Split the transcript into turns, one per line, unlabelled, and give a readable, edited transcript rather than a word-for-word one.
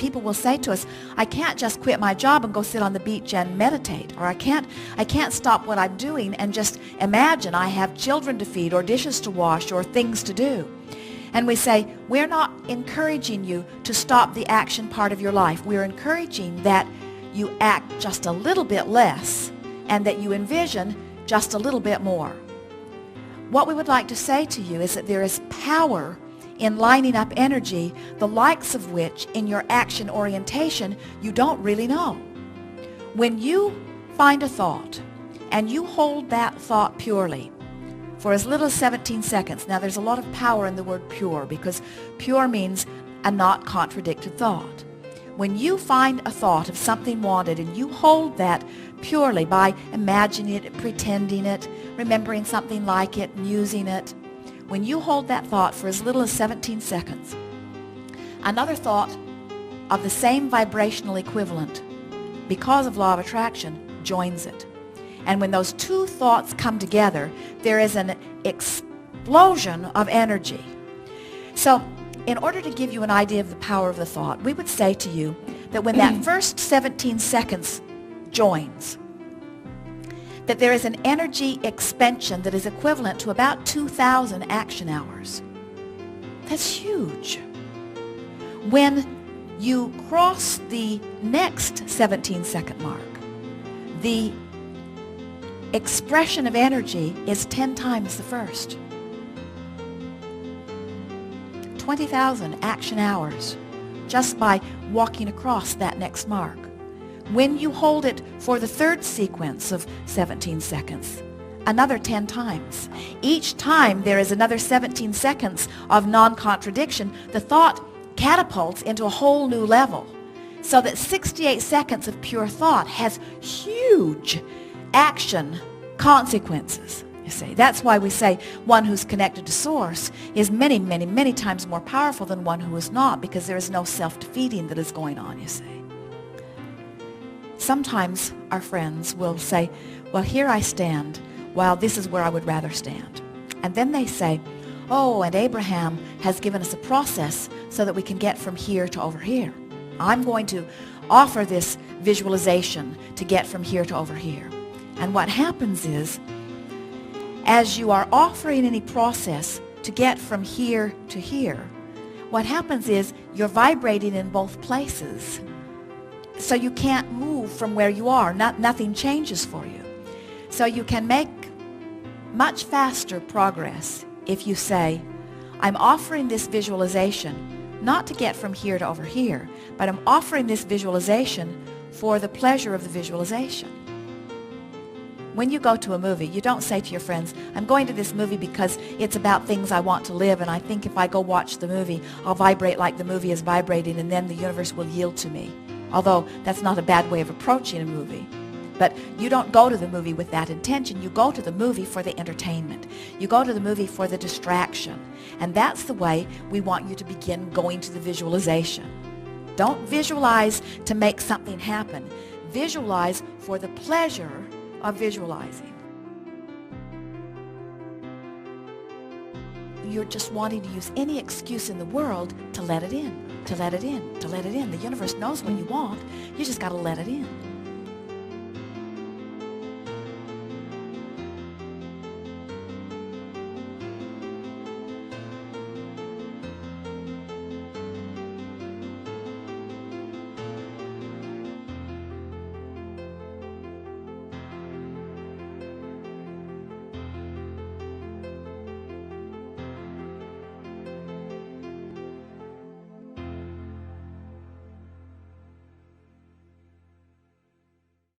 people will say to us, I can't just quit my job and go sit on the beach and meditate, or I can't stop what I'm doing and just imagine I have children to feed or dishes to wash or things to do. And we say, we're not encouraging you to stop the action part of your life. We're encouraging that you act just a little bit less and that you envision just a little bit more. What we would like to say to you is that there is power in lining up energy, the likes of which in your action orientation you don't really know. When you find a thought and you hold that thought purely for as little as 17 seconds, now there's a lot of power in the word pure because pure means a not contradicted thought. When you find a thought of something wanted and you hold that purely by imagining it, pretending it, remembering something like it, musing it, when you hold that thought for as little as 17 seconds, another thought of the same vibrational equivalent, because of law of attraction, joins it. And when those two thoughts come together, there is an explosion of energy. So in order to give you an idea of the power of the thought, we would say to you that when that first 17 seconds joins, that there is an energy expansion that is equivalent to about 2,000 action hours. That's huge. When you cross the next 17-second mark, the expression of energy is 10 times the first. 20,000 action hours just by walking across that next mark. When you hold it for the third sequence of 17 seconds, another 10 times. Each time there is another 17 seconds of non-contradiction, the thought catapults into a whole new level. So that 68 seconds of pure thought has huge action consequences. You see, that's why we say one who's connected to Source is many, many, many times more powerful than one who is not, because there is no self-defeating that is going on, you see. Sometimes our friends will say, well, here I stand, while this is where I would rather stand. And then they say, oh, and Abraham has given us a process so that we can get from here to over here. I'm going to offer this visualization to get from here to over here. And what happens is, as you are offering any process to get from here to here, what happens is you're vibrating in both places. So you can't move from where you are. Nothing changes for you. So you can make much faster progress if you say, I'm offering this visualization not to get from here to over here, but I'm offering this visualization for the pleasure of the visualization. When you go to a movie, you don't say to your friends, I'm going to this movie because it's about things I want to live, and I think if I go watch the movie, I'll vibrate like the movie is vibrating, and then the universe will yield to me. Although that's not a bad way of approaching a movie. But you don't go to the movie with that intention. You go to the movie for the entertainment. You go to the movie for the distraction. And that's the way we want you to begin going to the visualization. Don't visualize to make something happen. Visualize for the pleasure of visualizing. You're just wanting to use any excuse in the world to let it in, to let it in, to let it in. The universe knows what you want. You just got to let it in.